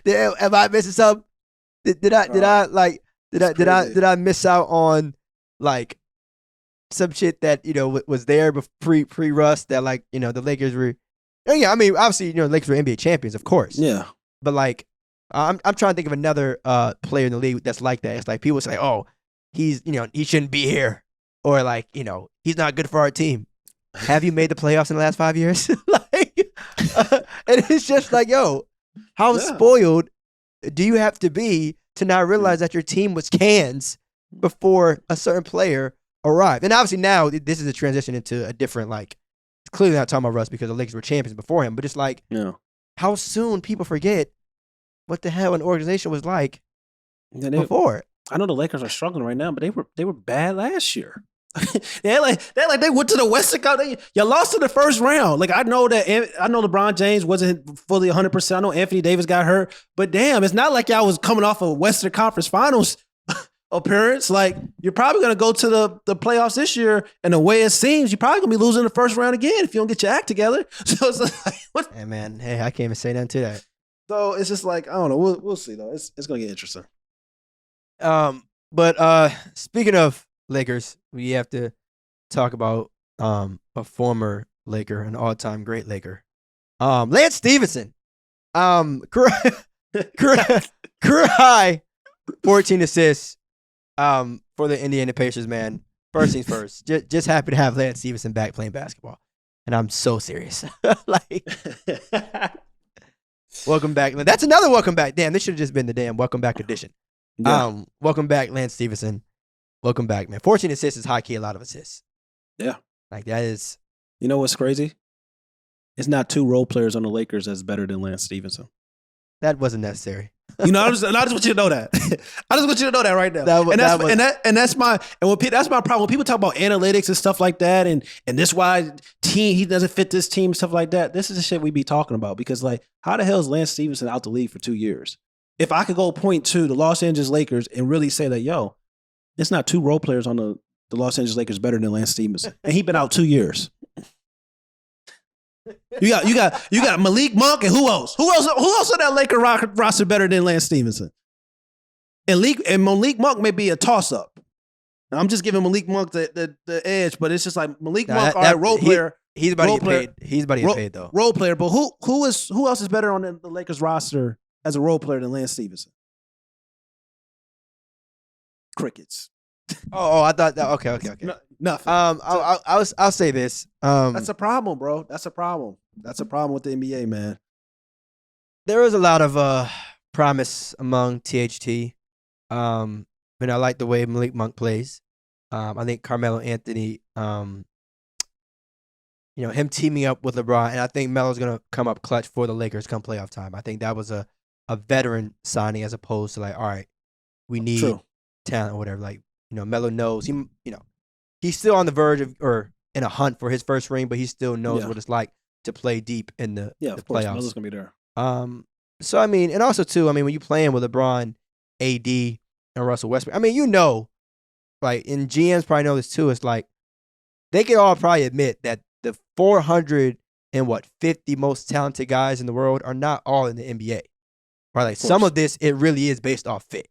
Speaker 1: Am I missing something? Did I miss out on like some shit that was there pre Russ that like the Lakers were? Yeah, I mean obviously the Lakers were NBA champions, of course.
Speaker 2: Yeah,
Speaker 1: but like I'm trying to think of another player in the league that's like that. It's like people say, oh, he's he shouldn't be here, or like he's not good for our team. Have you made the playoffs in the last 5 years? Like, and it's just like, yo, how spoiled do you have to be to not realize that your team was cans before a certain player arrived? And obviously now this is a transition into a different, like, clearly not talking about Russ because the Lakers were champions before him, but it's like, how soon people forget what the hell an organization was like before.
Speaker 2: I know the Lakers are struggling right now, but they were bad last year. they went to the Western Conference. You lost in the first round. Like I know LeBron James wasn't fully 100%. I know Anthony Davis got hurt, but damn, it's not like y'all was coming off a Western Conference Finals appearance. Like you're probably gonna go to the playoffs this year, and the way it seems, you're probably gonna be losing the first round again if you don't get your act together. So it's like, what?
Speaker 1: Hey man, I can't even say nothing to that.
Speaker 2: So it's just like I don't know. We'll see though. It's gonna get interesting.
Speaker 1: But speaking of Lakers, we have to talk about a former Laker, an all-time great Laker, Lance Stephenson. Career high 14 assists for the Indiana Pacers, man. First things first, just happy to have Lance Stephenson back playing basketball, and I'm so serious. Like, welcome back. That's another welcome back. Damn, this should have just been the damn welcome back edition. Yeah. Welcome back, Lance Stephenson. Welcome back, man. 14 assists is high key, a lot of assists.
Speaker 2: Yeah.
Speaker 1: Like that is.
Speaker 2: You know what's crazy? It's not two role players on the Lakers that's better than Lance Stephenson.
Speaker 1: That wasn't necessary.
Speaker 2: I just want you to know that. I just want you to know that right now. That's my problem. When people talk about analytics and stuff like that, and this why he doesn't fit this team and stuff like that. This is the shit we be talking about because like, how the hell is Lance Stephenson out the league for 2 years? If I could go point to the Los Angeles Lakers and really say that, yo, it's not two role players on the Los Angeles Lakers better than Lance Stephenson, and he been out 2 years. You got Malik Monk and who else? Who else on that Laker roster better than Lance Stephenson? And Malik Monk may be a toss up. I'm just giving Malik Monk the edge, but it's just like Malik Monk, role player.
Speaker 1: He's about to get paid. He's about to get paid though.
Speaker 2: Role player, but who else is better on the Lakers roster as a role player than Lance Stephenson? Crickets.
Speaker 1: I thought that. Okay.
Speaker 2: No, nothing.
Speaker 1: I'll say this.
Speaker 2: That's a problem, bro. That's a problem. That's a problem with the NBA, man.
Speaker 1: There is a lot of promise among THT. And I like the way Malik Monk plays. I think Carmelo Anthony, him teaming up with LeBron, and I think Melo's gonna come up clutch for the Lakers come playoff time. I think that was a veteran signing as opposed to like, all right, we need talent or whatever. Like, Melo knows he's still on the verge of or in a hunt for his first ring, but he still knows what it's like to play deep in the
Speaker 2: of
Speaker 1: playoffs.
Speaker 2: Melo's gonna be there.
Speaker 1: So I mean, and also too, I mean, when you're playing with LeBron, AD, and Russell Westbrook, I mean, like, and GMs probably know this too. It's like they can all probably admit that the 450 most talented guys in the world are not all in the NBA. Right? Like some of this, it really is based off fit.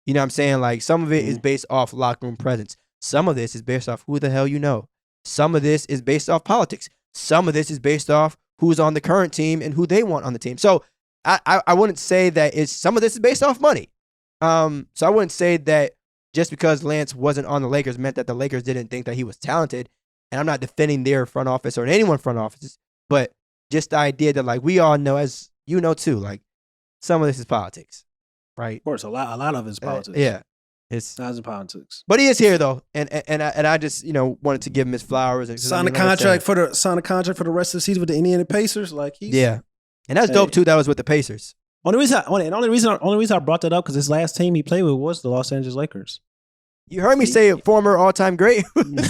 Speaker 1: You know what I'm saying? Like some of it is based off locker room presence. Some of this is based off who the hell you know. Some of this is based off politics. Some of this is based off who's on the current team and who they want on the team. So I wouldn't say that some of this is based off money. So I wouldn't say that just because Lance wasn't on the Lakers meant that the Lakers didn't think that he was talented. And I'm not defending their front office or anyone's front offices, but just the idea that like we all know, as you know too, like some of this is politics, right?
Speaker 2: Of course, a lot of it is politics.
Speaker 1: Yeah, it's
Speaker 2: not in politics.
Speaker 1: But he is here though, and I just wanted to give him his flowers.
Speaker 2: Sign a contract for the rest of the season with the Indiana Pacers. Like and
Speaker 1: that's dope too. That was with the Pacers.
Speaker 2: Only reason I brought that up because his last team he played with was the Los Angeles Lakers.
Speaker 1: You heard me say former all-time great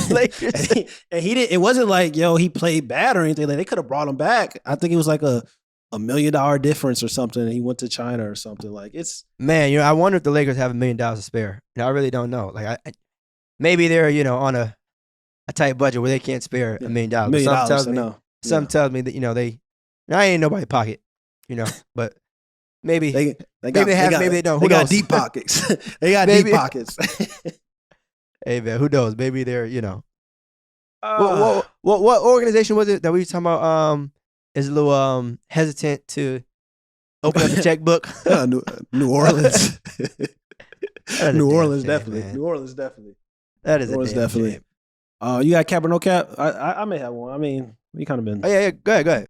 Speaker 1: Lakers.
Speaker 2: and he didn't. It wasn't like he played bad or anything. Like they could have brought him back. I think it was like a $1 million difference or something. And he went to China or something. Like it's
Speaker 1: man. I wonder if the Lakers have $1 million to spare. I really don't know. Like maybe they're on a tight budget where they can't spare $1 million.
Speaker 2: $1 million.
Speaker 1: Some tells me that they. I ain't in nobody's pocket. But maybe
Speaker 2: they
Speaker 1: maybe they don't.
Speaker 2: They got deep pockets. They got deep pockets.
Speaker 1: Hey man, who knows? Maybe they're what organization was it that we were talking about? Is a little hesitant to open up the checkbook.
Speaker 2: New Orleans. New Orleans
Speaker 1: shame,
Speaker 2: definitely.
Speaker 1: Man.
Speaker 2: New Orleans definitely.
Speaker 1: That is
Speaker 2: New Orleans
Speaker 1: definitely.
Speaker 2: Shame. You got cap or no cap? I may have one. I mean, we kind of been.
Speaker 1: Oh yeah. Go ahead.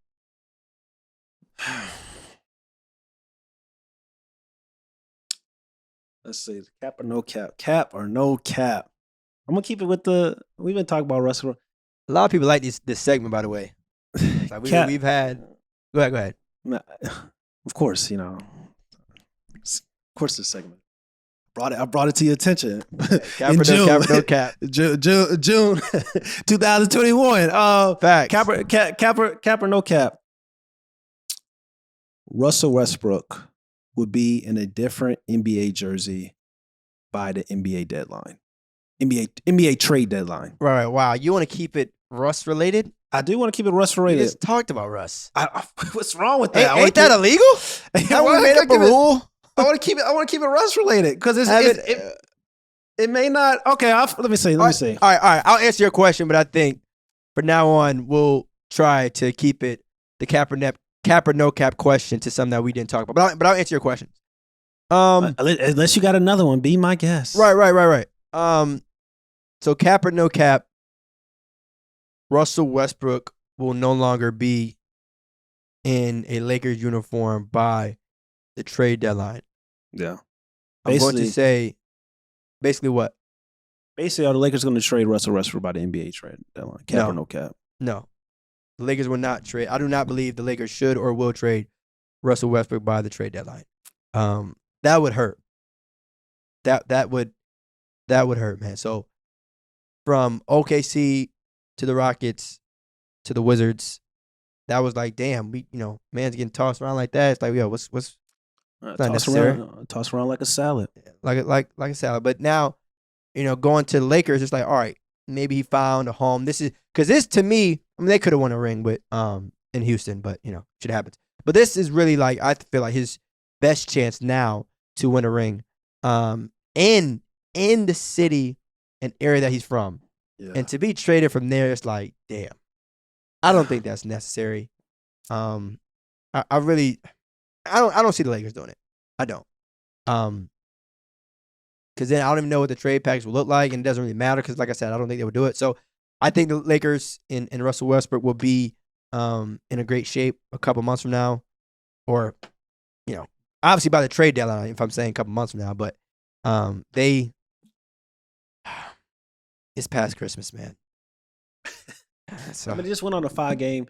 Speaker 2: Let's see, cap or no cap? Cap or no cap? I'm gonna keep it with we've been talking about Russell.
Speaker 1: A lot of people like this segment, by the way. Like we've had. Go ahead.
Speaker 2: Of course, of course, this segment. I brought it to your attention.
Speaker 1: Cap or no cap?
Speaker 2: June 2021.
Speaker 1: Facts.
Speaker 2: Cap or no cap? Russell Westbrook would be in a different NBA jersey by the NBA deadline. NBA trade deadline.
Speaker 1: Right. Wow. You want to keep it Russ related?
Speaker 2: I do want to keep it Russ related.
Speaker 1: We just talked about Russ.
Speaker 2: What's wrong with that?
Speaker 1: Ain't that illegal? Have we made up a rule?
Speaker 2: I want to keep it Russ related because it may not. Okay, let me see.
Speaker 1: All right. I'll answer your question, but I think from now on we'll try to keep it the cap or no cap question to something that we didn't talk about. But I'll answer your questions.
Speaker 2: Unless you got another one, be my guest.
Speaker 1: Right. So cap or no cap, Russell Westbrook will no longer be in a Lakers uniform by the trade deadline.
Speaker 2: Yeah.
Speaker 1: I'm going to say, basically what?
Speaker 2: Basically, are the Lakers going to trade Russell Westbrook by the NBA trade deadline? Cap or no cap?
Speaker 1: No. The Lakers will not trade. I do not believe the Lakers should or will trade Russell Westbrook by the trade deadline. That would hurt. That would hurt, man. So from OKC to the Rockets to the Wizards, that was like, damn, man's getting tossed around like that. It's like, what's not necessary.
Speaker 2: Toss around like a salad.
Speaker 1: Like a salad. But now, going to the Lakers, it's like, all right, maybe he found a home. This to me, they could have won a ring with in Houston, but shit happens. But this is really like, I feel like his best chance now to win a ring in the city and area that he's from. Yeah. And to be traded from there, it's like, damn. I don't think that's necessary. I don't see the Lakers doing it. I don't. Because then I don't even know what the trade package will look like, and it doesn't really matter because, like I said, I don't think they would do it. So I think the Lakers and Russell Westbrook will be in a great shape a couple months from now, or obviously by the trade deadline. If I'm saying a couple months from now, but it's past Christmas, man.
Speaker 2: So they just went on a 5-game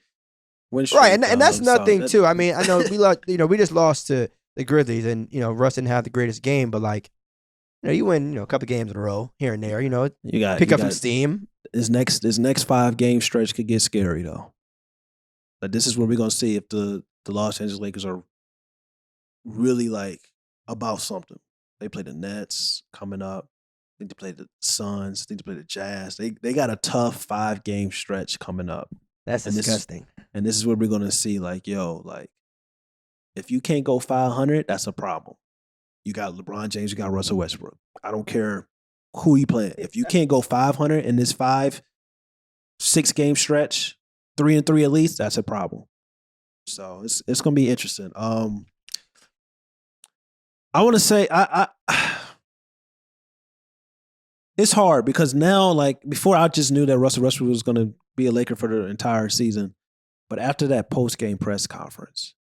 Speaker 2: win streak.
Speaker 1: Right, and that's nothing too. I mean, I know we lost. We just lost to the Grizzlies, and Russ didn't have the greatest game, but like, you win a couple games in a row here and there. You got pick up some steam.
Speaker 2: This next 5-game stretch could get scary though. But this is where we're gonna see if the Los Angeles Lakers are really like about something. They play the Nets coming up. I think they play the Suns. I think they play the Jazz. They got a tough 5-game stretch coming up.
Speaker 1: That's disgusting.
Speaker 2: And this is where we're gonna see if you can't go 500, that's a problem. You got LeBron James, you got Russell Westbrook. I don't care who you play. If you can't go 500 in this 6-game stretch, 3-3 at least, that's a problem. So it's gonna be interesting. I want to say it's hard because now, before I just knew that Russell Westbrook was going to be a Laker for the entire season. But after that post-game press conference,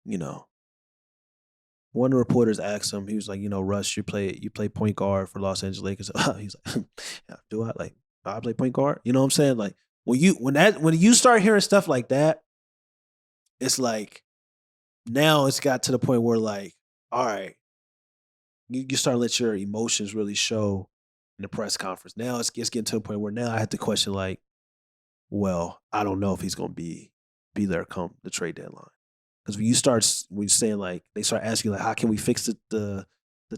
Speaker 2: one of the reporters asked him, he was like, Russ, you play point guard for Los Angeles Lakers. He's like, yeah, do I? I play point guard? You know what I'm saying? Like, when you start hearing stuff like that, it's like now it's got to the point where like, all right, you start to let your emotions really show in the press conference. Now it's getting to a point where now I have to question like, well, I don't know if he's going to be there come the trade deadline. Because when you saying like, they start asking like, how can we fix the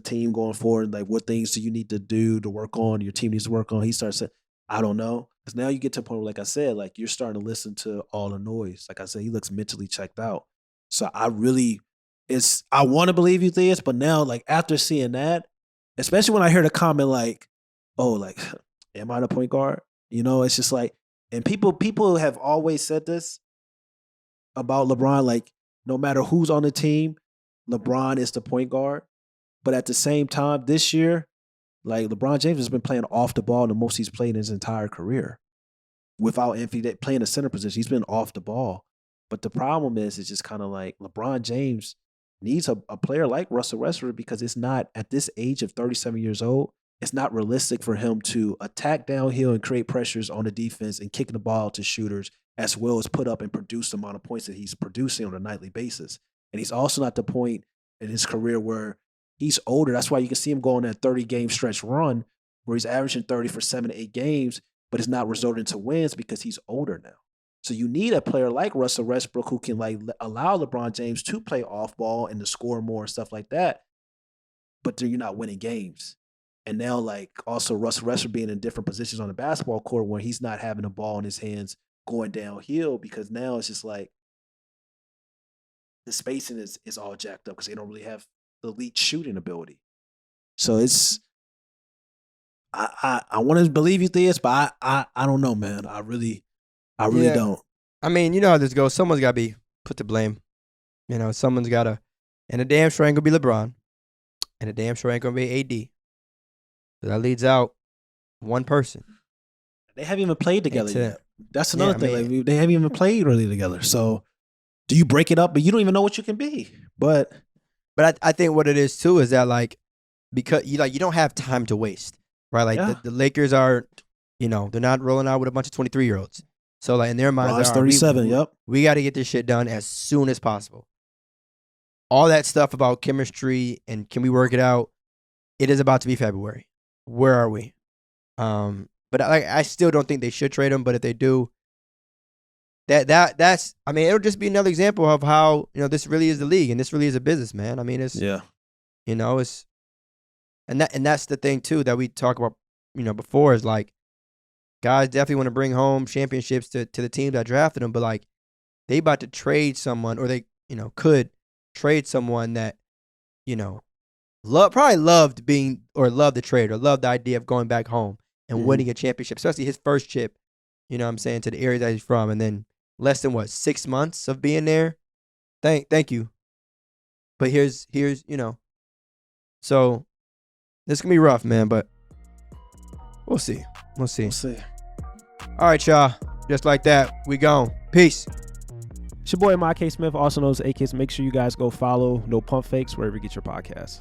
Speaker 2: team going forward? Like, what things do you need to do to work on? Your team needs to work on. He starts saying, I don't know. Because now you get to a point where, like I said, like you're starting to listen to all the noise. Like I said, he looks mentally checked out. So I want to believe you this, but now like after seeing that, especially when I hear the comment like, oh, like, am I the point guard? You know, it's just like, and people have always said this about LeBron, like no matter who's on the team, LeBron is the point guard. But at the same time, this year, like LeBron James has been playing off the ball the most he's played in his entire career. Without playing a center position, he's been off the ball. But the problem is, it's just kind of like LeBron James needs a player like Russell Westbrook because it's not, at this age of 37 years old, it's not realistic for him to attack downhill and create pressures on the defense and kick the ball to shooters as well as put up and produce the amount of points that he's producing on a nightly basis. And he's also not the point in his career where he's older. That's why you can see him go on that 30-game stretch run where he's averaging 30 for 7 to 8 games, but it's not resulting to wins because he's older now. So you need a player like Russell Westbrook who can like allow LeBron James to play off ball and to score more and stuff like that, but then you're not winning games. And now like also Russell Westbrook being in different positions on the basketball court where he's not having the ball in his hands going downhill because now it's just like the spacing is all jacked up because they don't really have the elite shooting ability. So it's I want to believe you this, but I don't know, man. I really don't.
Speaker 1: I mean, you know how this goes. Someone's got to be put to blame. You know, someone's got to, and the damn sure ain't going to be LeBron, and the damn sure ain't going to be AD. So that leads out one person.
Speaker 2: They haven't even played together yet. That's another thing. I mean, like, they haven't even played really together. So do you break it up, but you don't even know what you can be? But
Speaker 1: I think what it is too is that like because you don't have time to waste, right? Like the Lakers are, you know, they're not rolling out with a bunch of 23-year-olds. So like in their minds,
Speaker 2: Ron's 37. Yep,
Speaker 1: we got to get this shit done as soon as possible. All that stuff about chemistry and can we work it out? It is about to be February. Where are we? But I still don't think they should trade him. But if they do, that's I mean, it'll just be another example of how, you know, this really is the league and this really is a business, man. I mean, you know, it's and that's the thing too that we talk about, you know, before is like guys definitely want to bring home championships to the team that drafted them, but like they about to trade someone or they, you know, could trade someone that, you know, probably loved the trade or loved the idea of going back home and winning a championship, especially his first chip, you know what I'm saying, to the area that he's from. And then less than 6 months of being there. Thank you. But here's, you know, so this can be rough, man, but we'll see. All right, y'all. Just like that, we gone. Peace.
Speaker 3: It's your boy, MyK Smith, also known as AK. Make sure you guys go follow No Pump Fakes wherever you get your podcasts.